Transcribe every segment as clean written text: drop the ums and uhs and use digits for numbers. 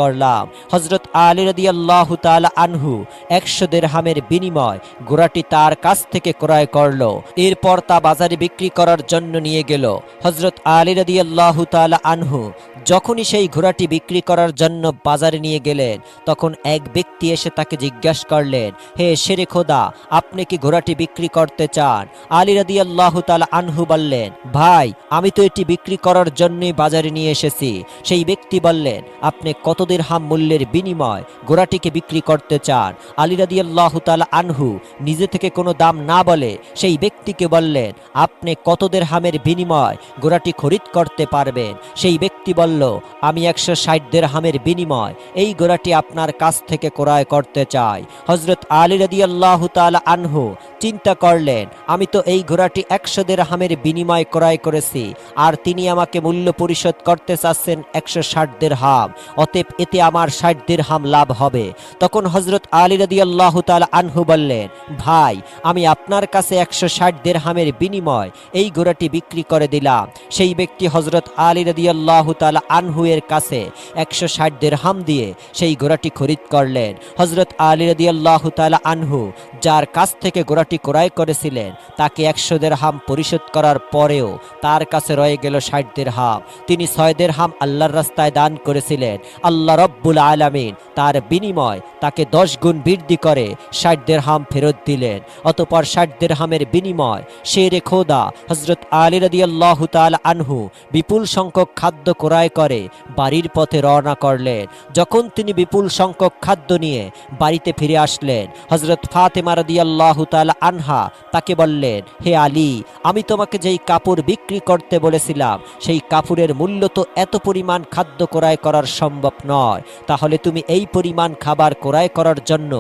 করলাম। হযরত আলী রাদিয়াল্লাহু তাআলা আনহু 100 দিরহামের বিনিময় ঘোড়াটি তার কাছ থেকে ক্রয় করল। এরপর তা বাজারে বিক্রি করার জন্য নিয়ে গেল। হযরত আলী রাদিয়াল্লাহু তাআলা আনহু যখনই সেই ঘোড়াটি বিক্রি করার জন্য বাজারে নিয়ে গেলেন, তখন এক ব্যক্তি এসে তাকে জিজ্ঞাসা করলেন, হে শেরে খোদা, আপনি কি ঘোড়াটি বিক্রি করতে চান? আলী রাদিয়াল্লাহু তাআলা আনহু বললেন, ভাই, আমি তো এটি বিক্রি করার জন্যই বাজারে নিয়ে এসেছি। সেই ব্যক্তি বললেন, আপনি কত দিরহাম মূল্যের বিনিময় ঘোড়াটিকে বিক্রি করতে চান? আলী রাদিয়াল্লাহু তাআলা আনহু নিজে থেকে কোনো দাম না বলে সেই ব্যক্তিকে বললেন, আপনি কত দিরহামের বিনিময় ঘোড়াটি খরিদ করতে পারবেন? সেই ব্যক্তি বলল, আমি 160 দিরহামের বিনিময় এই ঘোড়াটি আপনার কাছ থেকে ক্রয় করতে চাই। হযরত আলী রাদিয়াল্লাহু তাআলা আনহু চিন্তা করলেন, আমি তো এই ঘোড়াটি 100 দিরহামের বিনিময় ক্রয় করেছি, আর তিনি আমাকে মূল্য পরিশোধ করতে চাচ্ছেন 160 দিরহাম, অতএব এতে আমার 60 দিরহাম লাভ হবে। তখন হযরত আলী রাদিয়াল্লাহু তাআলা আনহু বললেন, ভাই, আমি আপনার কাছে 160 দিরহামের বিনিময় এই ঘোড়াটি বিক্রি করে দিলাম। সেই ব্যক্তি হযরত আলী রাদিয়াল্লাহু তাআলা আনহু এর কাছে 160 দিরহাম দিয়ে সেই ঘোড়াটি খরিদ করলেন। হযরত আলী রাদিয়াল্লাহু তাআলা আনহু যার কাছ থেকে ঘোড়াটি ক্রয় করেছিলেন তাকে 100 দিরহাম পরিশোধ করার পরেও তার কাছে রয়ে গেল 60 দিরহাম। তিনি 6 দিরহাম আল্লাহর রাস্তায় দান করেছিলেন। আল্লাহ রব্বুল আলামিন তার বিনিময় তাকে 10 গুণ বৃদ্ধি করে 60 দিরহাম ফেরত দিলেন। অতঃপর 60 দিরহামের বিনিময় শেরে খোদা হযরত আলী রাদিয়াল্লাহু তাআলা আনহু বিপুল সংখ্যক খাদ্য ক্রয় করে বাড়ির পথে রওনা করলেন। যখন তিনি বিপুল সংখ্যক খাদ্য নিয়ে বাড়িতে ফিরে আসলেন, হযরত ফাতেমা রাদিয়াল্লাহু তাআলা আনহা তাকে বললেন, হে আলী, আমি তোমাকে যেই কাপড় বিক্রি করতে বলেছিলাম সেই কাপড়ের মূল্য তো এত পরিমাণ খাদ্য ক্রয় করার সম্ভব নয়, তাহলে তুমি এই পরিমাণ খাবার ক্রয় করার জন্য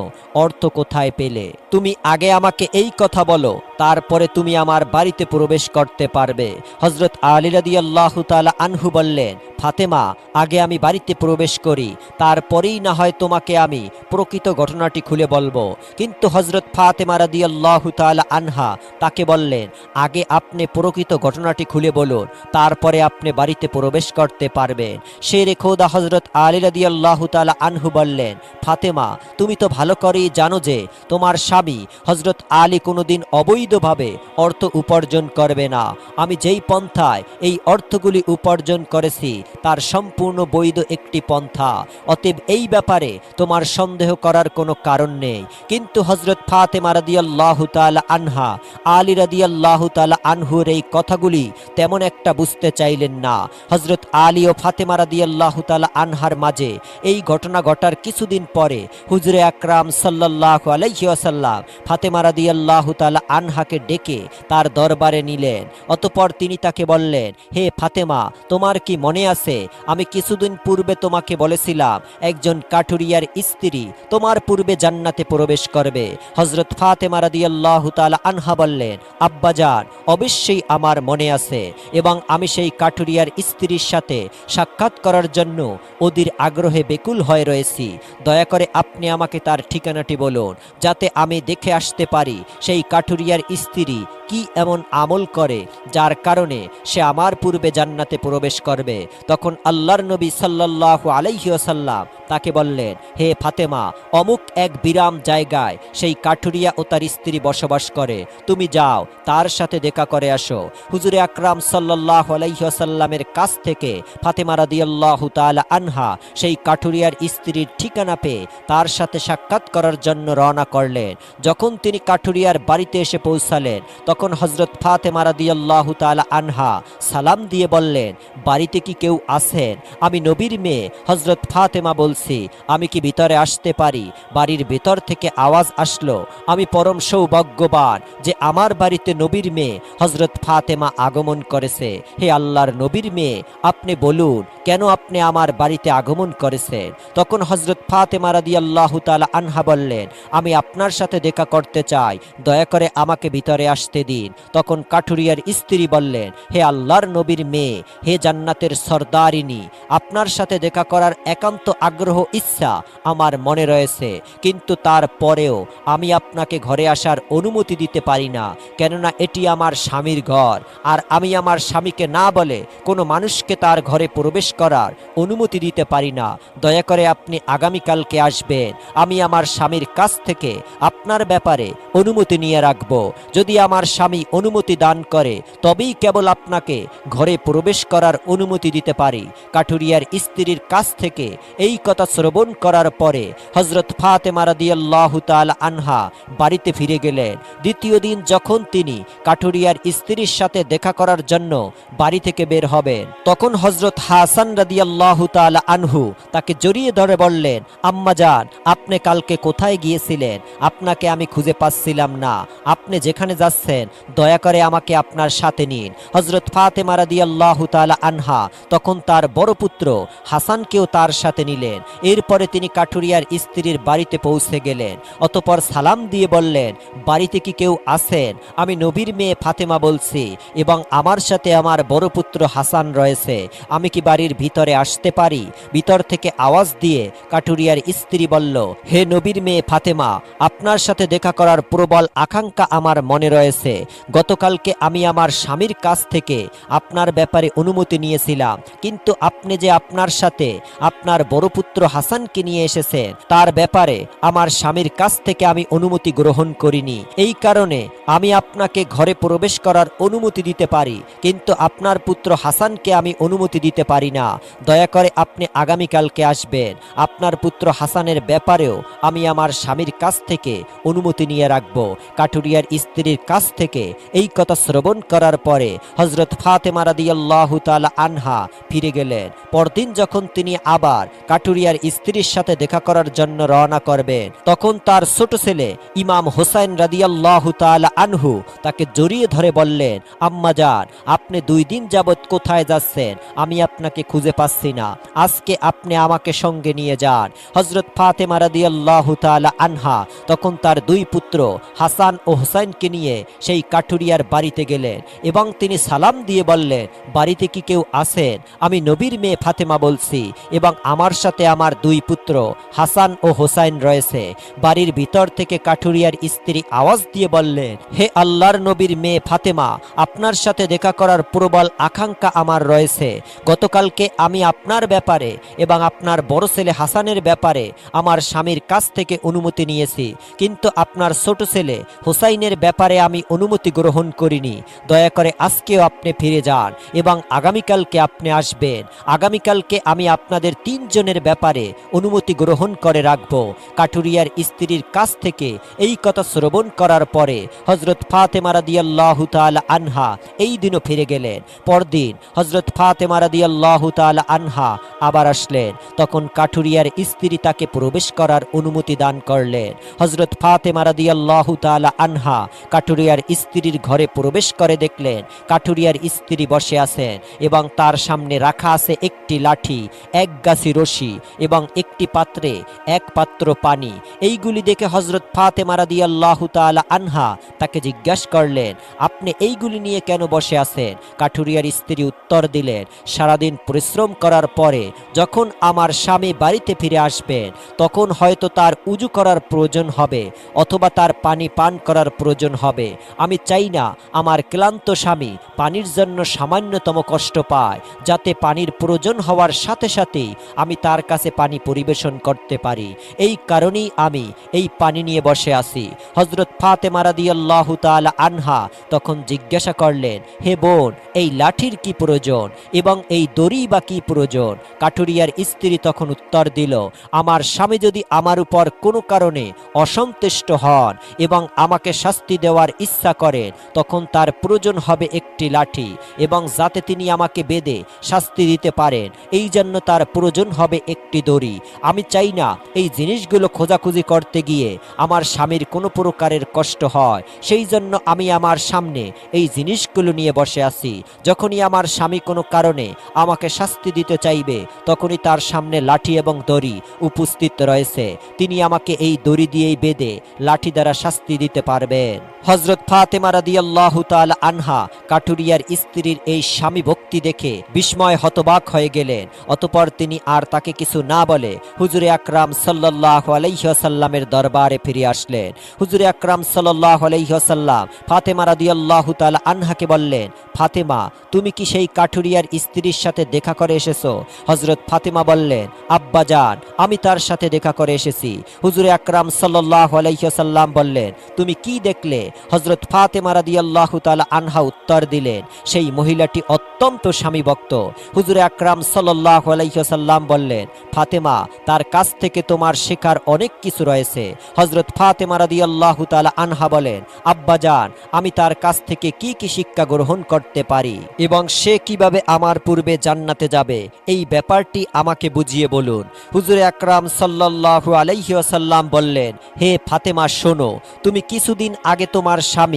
অর্থ কোথায় পেলে? তুমি আগে আমাকে এই কথা বলো, তারপরে তুমি আমার বাড়িতে প্রবেশ করতে পারবে। হযরত আলী রাদিয়াল্লাহু তাআলা আনহু বললেন, ফাতেমা, আগে আমি বাড়িতে প্রবেশ করি, তারপরেই না হয় তোমাকে আমি প্রকৃত ঘটনাটি খুলে বলবো। কিন্তু হযরত ফাতেমা রাদিয়াল্লাহু তাআলা আনহা তাকে বললেন, আগে আপনি প্রকৃত ঘটনাটি খুলে বলুন, তারপরে আপনি বাড়িতে প্রবেশ করতে পারবেন। শেরে খোদা হযরত আলী রাদিয়াল্লাহু তাআলা আনহু বললেন, ফাতেমা, তুমি তো ভালো করেই জানো যে তোমার স্বামী হযরত আলী কোনোদিন অবৈধভাবে অর্থ উপার্জন করবে না। আমি যেই পন্থায় এই অর্থগুলি উপার্জন করেছি তার সম্পূর্ণ বৈধ একটি পন্থা, অতএব এই ব্যাপারে তোমার সন্দেহ করার কোনো কারণ নেই। কিন্তু হযরত ফাতেমা রাদিয়াল্লাহু তাআলা আনহা আলী রাদিয়াল্লাহু তাআলা আনহুর এই কথাগুলি তেমন একটা বুঝতে চাইলেন না। হযরত আলী ও ফাতেমা রাদিয়াল্লাহু তাআলা আনহার মাঝে এই ঘটনা ঘটার কিছুদিন পরে হুজুরে আকরাম সাল্লাল্লাহু আলাইহি ওয়াসাল্লাম ফাতেমা রাদিয়াল্লাহু তাআলা আনহাকে ডেকে তার দরবারে নিলেন। অতঃপর তিনি তাকে বললেন, হে ফাতেমা, তোমার কি মনে আছে আমি কিছুদিন পূর্বে তোমাকে বলেছিলাম একজন কাঠুরিয়ার স্ত্রী তোমার পূর্বে জান্নাতে প্রবেশ করবে? হযরত ফাতেমা রাদিয়াল্লাহু তাআলা আনহা বললেন, আব্বাজান, অবশ্যই আমার মনে আছে, এবং আমি সেই কাঠুরিয়ার স্ত্রীর সাথে সাক্ষাৎ করার জন্য অধীর আগ্রহে বেকুল হয়ে রয়েছি। দয়া করে আপনি আমাকে তার ঠিকানাটি বলুন, যাতে আমি দেখে আসতে পারি সেই কাঠুরিয়ার স্ত্রী কি এমন আমল করে যার কারণে সে আমার পূর্বে জান্নাতে প্রবেশ করবে। তখন আল্লাহর নবী সাল্লাল্লাহু আলাইহি ওয়াসাল্লাম তাকে বললেন, হে ফাতেমা, অমুক এক বিরাম জায়গায় সেই কাঠুরিয়া ও তার স্ত্রী বসবাস করে, তুমি যাও তার সাথে দেখা করে আসো। হুজুরে আকরাম সাল্লাল্লাহু আলাইহি ওয়াসাল্লামের কাছ থেকে ফাতেমা রাদিয়াল্লাহু তাআলা আনহা সেই কাঠুরিয়ার স্ত্রীর ঠিকানা পেয়ে তার সাথে সাক্ষাৎ করার জন্য রওনা করলেন। যখন তিনি কাঠুরিয়ার বাড়িতে এসে পৌঁছালেন, তখন হযরত ফাতেমা রাদিয়াল্লাহু তাআলা আনহা সালাম দিয়ে বললেন, বাড়িতে কি কেউ আছেন? আমি নবীর মেয়ে হযরত ফাতেমা বলছি, আমি কি ভিতরে আসতে পারি? বাড়ির ভেতর থেকে আওয়াজ আসলো, আমি পরম সৌভাগ্যবান যে আমার বাড়িতে নবীর মেয়ে হযরত ফাতেমা আগমন করেছে। হে আল্লাহর নবীর মেয়ে, আপনি বলুন কেন আপনি আমার বাড়িতে আগমন করেছেন? তখন হযরত ফাতেমা রাদিয়াল্লাহু তাআলা আনহা বললেন, আমি আপনার সাথে দেখা করতে চাই, দয়া করে আমাকে ভিতরে আসতে খেতে দিন। তখন কাঠুরিয়ার স্ত্রী বললেন, হে আল্লাহর নবীর মেয়ে, হে জান্নাতের সর্দারিনী, আপনার সাথে দেখা করার একান্ত আগ্রহ ইচ্ছা আমার মনে রয়েছে, কিন্তু তারপরেও আমি আপনাকে ঘরে আসার অনুমতি দিতে পারি না, কেননা এটি আমার স্বামীর ঘর, আর আমি আমার স্বামীকে না বলে কোনো মানুষকে তার ঘরে প্রবেশ করার অনুমতি দিতে পারি না। দয়া করে আপনি আগামীকালকে আসবেন, আমি আমার স্বামীর কাছ থেকে আপনার ব্যাপারে অনুমতি নিয়ে রাখব। যদি আমার স্বামী অনুমতি দান করে তবেই কেবল আপনাকে ঘরে প্রবেশ করার অনুমতি দিতে পারি। কাঠুরিয়ার স্ত্রীর কাছ থেকে এই কথা শ্রবণ করার পরে হযরত ফাতেমা রাদিয়াল্লাহু তাআলা আনহা বাড়িতে ফিরে গেলেন। দ্বিতীয় দিন যখন তিনি কাঠুরিয়ার স্ত্রীর সাথে দেখা করার জন্য বাড়ি থেকে বের হবেন, তখন হযরত হাসান রাদিয়াল্লাহু তাআলা আনহু তাকে জড়িয়ে ধরে বললেন, আম্মাজান, আপনি কালকে কোথায় গিয়েছিলেন? আপনাকে আমি খুঁজে পাচ্ছিলাম না। আপনি যেখানে যাচ্ছেন দয়া করে আমাকে আপনার সাথে নিন। হযরত ফাতেমা রাদিয়াল্লাহু তাআলা আনহা তখন তার বড় পুত্র হাসানকেও তার সাথে নিলেন। এরপরে তিনি কাঠুরিয়ার স্ত্রীর বাড়িতে পৌঁছে গেলেন। অতঃপর সালাম দিয়ে বললেন, বাড়িতে কি কেউ আছেন? আমি নবীর মেয়ে ফাতেমা বলছি এবং আমার সাথে আমার বড় পুত্র হাসান রয়েছে। আমি কি বাড়ির ভিতরে আসতে পারি? ভিতর থেকে আওয়াজ দিয়ে কাঠুরিয়ার স্ত্রী বলল, হে নবীর মেয়ে ফাতেমা, আপনার সাথে দেখা করার প্রবল আকাঙ্ক্ষা আমার মনে রয়েছে। গতকালকে আমি আমার স্বামীর কাছ থেকে আপনার ব্যাপারে অনুমতি নিয়েছিলাম, কিন্তু আপনি যে আপনার সাথে আপনার বড় পুত্র হাসানকে নিয়ে এসেছেন তার ব্যাপারে আমার স্বামীর কাছ থেকে আমি অনুমতি গ্রহণ করিনি। এই কারণে আমি আপনাকে ঘরে প্রবেশ করার অনুমতি দিতে পারি, কিন্তু আপনার পুত্র হাসানকে আমি অনুমতি দিতে পারি না। দয়া করে আপনি আগামীকালকে আসবেন। আপনার পুত্র হাসানের ব্যাপারেও আমি আমার স্বামীর কাছ থেকে অনুমতি নিয়ে রাখব। কাঠুরিয়ার স্ত্রীর কাছ থেকে এই কথা শ্রবণ করার পরে হযরত ফাতেমা রাদিয়াল্লাহু তাআলা আনহা ফিরে গেলেন। পরদিন যখন তিনি আবার কাঠুরিয়ার স্ত্রীর সাথে দেখা করার জন্য রওনা করবেন, তখন তার ছোট ছেলে ইমাম হোসাইন রাদিয়াল্লাহু তাআলা আনহু তাকে জড়িয়ে ধরে বললেন, আম্মাজান, আপনি 2 দিন যাবত কোথায় যাচ্ছেন? আমি আপনাকে খুঁজে পাচ্ছি না। আজকে আপনি আমাকে সঙ্গে নিয়ে যান। হযরত ফাতেমা রাদিয়াল্লাহু তাআলা আনহা তখন তার 2 পুত্র হাসান ও হোসাইনকে নিয়ে সেই কাঠুরিয়ার বাড়িতে গেলেন এবং তিনি সালাম দিয়ে বললেন, বাড়িতে কি কেউ আছেন? আমি নবীর মেয়ে ফাতেমা বলছি এবং আমার সাথে আমার 2 পুত্র হাসান ও হোসাইন রয়েছে। বাড়ির ভিতর থেকে কাঠুরিয়ার স্ত্রী আওয়াজ দিয়ে বললেন, হে আল্লাহর নবীর মেয়ে ফাতেমা, আপনার সাথে দেখা করার প্রবল আকাঙ্ক্ষা আমার রয়েছে। গতকালকে আমি আপনার ব্যাপারে এবং আপনার বড় ছেলে হাসানের ব্যাপারে আমার স্বামীর কাছ থেকে অনুমতি নিয়েছি, কিন্তু আপনার ছোট ছেলে হোসাইনের ব্যাপারে আমি অনুমতি গ্রহণ করিনি। দয়া করে আজকেও আপনি ফিরে যান এবং আগামীকালকে আপনি আসবেন। আগামীকালকে আমি আপনাদের 3 জনের ব্যাপারে অনুমতি গ্রহণ করে রাখব। কাঠুরিয়ার স্ত্রীর কাছ থেকে এই কথা শ্রবণ করার পরে হযরত ফাতেমা রাদিয়াল্লাহু তাআলা আনহা এই দিনও ফিরে গেলেন। পরদিন হযরত ফাতেমা রাদিয়াল্লাহু তাআলা আনহা আবার আসলেন। তখন কাঠুরিয়ার স্ত্রী তাকে প্রবেশ করার অনুমতি দান করলেন। হযরত ফাতেমা রাদিয়াল্লাহু তাআলা আনহা কাঠুরিয়ার স্ত্রীর ঘরে প্রবেশ করে দেখলেন কাঠুরিয়ার স্ত্রী বসে আছেন এবং তার সামনে রাখা আছে একটি লাঠি, 1 গাছি রশি এবং একটি পাত্রে 1 পাত্র পানি। এইগুলি দেখে হযরত ফাতেমা রাদিয়াল্লাহু তাআলা আনহা তাকে জিজ্ঞাসা করলেন, আপনি এইগুলি নিয়ে কেন বসে আছেন? কাঠুরিয়ার স্ত্রী উত্তর দিলেন, সারাদিন পরিশ্রম করার পরে যখন আমার স্বামী বাড়িতে ফিরে আসবেন তখন হয়তো তার উজু করার প্রয়োজন হবে অথবা তার পানি পান করার প্রয়োজন হবে। আমি চাই না আমার ক্লান্ত স্বামী পানির জন্য সামান্যতম কষ্ট পায়, যাতে পানির প্রয়োজন হওয়ার সাথে সাথেই আমি তার কাছে পানি পরিবেশন করতে পারি। এই কারণেই আমি এই পানি নিয়ে বসে আছি। হযরত ফাতেমা রাদিয়াল্লাহু তাআলা আনহা তখন জিজ্ঞাসা করলেন, হে বোন, এই লাঠির কি প্রয়োজন এবং এই দড়ি বা কি প্রয়োজন? কাঠুরিয়ার স্ত্রী তখন উত্তর দিল, আমার স্বামী যদি আমার উপর কোনো কারণে অসন্তুষ্ট হন এবং আমাকে শাস্তি দেওয়ার ইচ্ছা করেন তখন তার প্রয়োজন হবে একটি লাঠি, এবং যাতে তিনি আমাকে বেঁধে শাস্তি দিতে পারেন এই জন্য তার প্রয়োজন হবে একটি দড়ি। আমি চাই না এই জিনিসগুলো খোঁজাখুঁজি করতে গিয়ে আমার স্বামীর কোনো প্রকারের কষ্ট হয়, সেই জন্য আমি আমার সামনে এই জিনিসগুলো নিয়ে বসে আছি। যখনই আমার স্বামী কোনো কারণে আমাকে শাস্তি দিতে চাইবে তখনই তার সামনে লাঠি এবং দড়ি উপস্থিত রয়েছে, তিনি আমাকে এই দড়ি দিয়েই বেঁধে লাঠি দ্বারা শাস্তি দিতে পারবেন। হযরত ফাতেমা রাদিয়াল্লাহু তাআলা আনহা কাঠুরিয়ার স্ত্রীর এই স্বামী ভক্তি দেখে বিস্ময় হতবাক হয়ে গেলেন। অতঃপর তিনি আর তাকে কিছু না বলে হুজুরে আকরাম সাল্লাল্লাহু আলাইহি ওয়াসাল্লামের দরবারে ফিরে আসলেন। হুজুরে আকরাম সাল্লাল্লাহু আলাইহি ওয়াসাল্লাম ফাতেমা রাদিয়াল্লাহু তাআলা আনহাকে বললেন, ফাতেমা, তুমি কি সেই কাঠুরিয়ার স্ত্রীর সাথে দেখা করে এসেছো? হযরত ফাতেমা বললেন, আব্বাজান, আমি তার সাথে দেখা করে এসেছি। হুজুরে আকরাম সাল্লাল্লাহু আলাইহি ওয়াসাল্লাম বললেন, তুমি কি দেখলে? হযরত ফাতেমা রাদিয়াল্লাহু তাআলা আনহা উত্তর দিলেন, সেই মহিলাটি অত্যন্ত স্বামীভক্ত। হুজুরে আকরাম সাল্লাল্লাহু আলাইহি ওয়াসাল্লাম বললেন, ফাতেমা, তার কাছ থেকে তোমার শেখার অনেক কিছু রয়েছে। হযরত ফাতেমা রাদিয়াল্লাহু তাআলা আনহা বলেন, আব্বাজান, আমি তার কাছ থেকে কি কি শিক্ষা গ্রহণ করতে পারি এবং সে কিভাবে আমার পূর্বে জান্নাতে যাবে, এই ব্যাপারটি আমাকে বুঝিয়ে বলুন। হুজুরে আকরাম সাল্লাল্লাহু আলাইহি ওয়াসাল্লাম বললেন, হে ফাতেমা, শোনো, তুমি কিছুদিন আগে তোমার স্বামী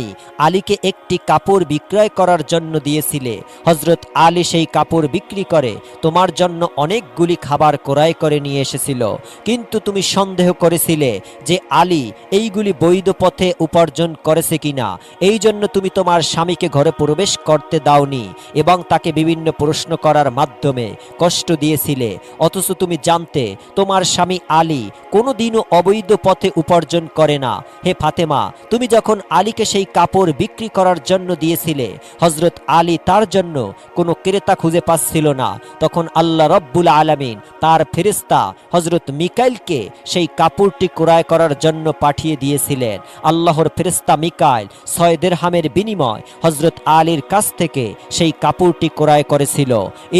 আলীকে একটি কাপড় বিক্রয় করার জন্য দিয়েছিলে। হযরত আলী সেই কাপড় বিক্রি করে তোমার জন্য অনেকগুলি খাবার ক্রয় করে নিয়ে এসেছিল, কিন্তু তুমি সন্দেহ করেছিলে যে আলী এইগুলি বৈধ পথে উপার্জন করেছে কিনা। এই জন্য তুমি তোমার স্বামীকে ঘরে প্রবেশ করতে দাওনি এবং তাকে বিভিন্ন প্রশ্ন করার মাধ্যমে কষ্ট দিয়েছিলে। অথচ তুমি জানতে তোমার স্বামী আলী কোনোদিনও অবৈধ পথে উপার্জন করে না। হে ফাতেমা, তুমি যখন আলীকে সেই কাপড় বিক্রি করার জন্য দিয়েছিলে, হযরত আলী তার জন্য কোনো ক্রেতা খুঁজে পাচ্ছিল না, তখন আল্লাহ রব্বুল আলামিন তার ফেরেশতা হযরত মিকাইলকে সেই কাপড়টি ক্রয় করার জন্য পাঠিয়ে দিয়েছিলেন। আল্লাহর ফেরেশতা মিকাইল 6 দিরহামের বিনিময় হযরত আলীর কাছ থেকে সেই কাপড়টি ক্রয় করেছিল।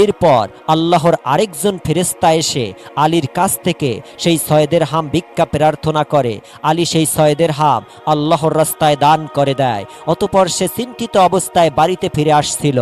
এরপর আল্লাহর আরেকজন ফেরেশতা এসে আলীর কাছ থেকে সেই 6 দিরহাম ভিক্ষা প্রার্থনা করে। আলী সেই 6 দিরহাম আল্লাহর রাস্তায় দান করে দেয়। অতঃপর সে চিন্তিত অবস্থায় বাড়িতে ফিরে আসছিল।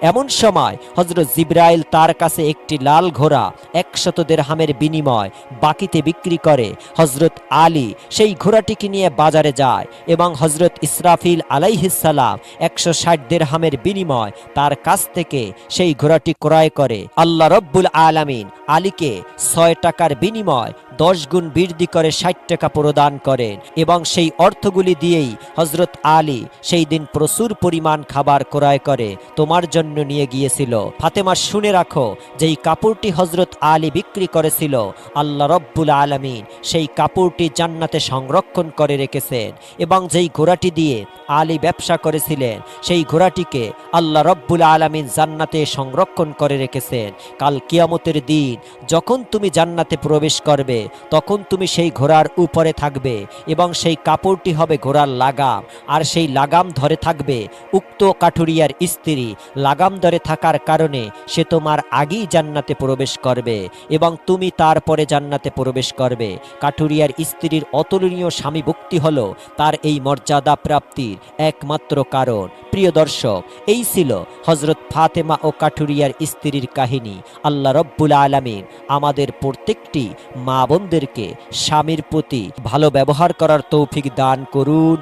এমন সময় হযরত জিবরাইল তার কাছে একটি লাল ঘোড়া 100 দিরহামের বিনিময় বাকিতে বিক্রি করে। হযরত আলী সেই ঘোড়াটিকে নিয়ে বাজারে যায় এবং হযরত ইসরাফিল আলাইহিস সালাম 160 দিরহামের বিনিময় তার কাছ থেকে সেই ঘোড়াটি ক্রয় করে। আল্লাহ রব্বুল আলামিন আলীকে 6 টাকার বিনিময় 10 গুণ বৃদ্ধি করে 60 টাকা প্রদান করেন এবং সেই অর্থগুলি দিয়েই হযরত আলী সেই দিন প্রচুর পরিমাণ খাবার ক্রয় করে তোমার জন্য নিয়ে গিয়েছিল। ফাতেমা, শুনে রাখো, যেই কাপড়টি হযরত আলী বিক্রি করেছিল, আল্লাহ রব্বুল আলামিন সেই কাপড়টি জান্নাতে সংরক্ষণ করে রেখেছেন এবং যেই ঘোড়াটি দিয়ে আলী ব্যবসা করেছিলেন, সেই ঘোড়াটিকে আল্লাহ রব্বুল আলামিন জান্নাতে সংরক্ষণ করে রেখেছেন। কাল কিয়ামতের দিন যখন তুমি জান্নাতে প্রবেশ করবে, তখন তুমি সেই ঘোড়ার উপরে থাকবে এবং সেই কাপড়টি হবে ঘোড়ার লাগাম, আর সেই লাগাম ধরে থাকবে উক্ত কাঠুরিয়ার স্ত্রী। লাগাম ধরে থাকার কারণে সে তোমার আগেই জান্নাতে প্রবেশ করবে এবং তুমি তারপরে জান্নাতে প্রবেশ করবে। কাঠুরিয়ার স্ত্রীর অতুলনীয় স্বামী ভক্তি হলো তার এই মর্যাদা প্রাপ্তির একমাত্র কারণ। প্রিয় দর্শক, এই ছিল হযরত ফাতেমা ও কাঠুরিয়ার স্ত্রীর কাহিনী। আল্লাহ রব্বুল আলামিন আমাদের প্রত্যেকটি মা বোনদেরকে স্বামীর প্রতি ভালো ব্যবহার করার তৌফিক দান করুন,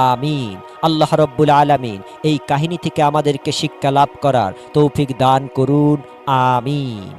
আমিন। আল্লাহ রব্বুল আলামিন এই কাহিনী থেকে আমাদেরকে শিক্ষা লাভ করার তৌফিক দান করুন, আমিন।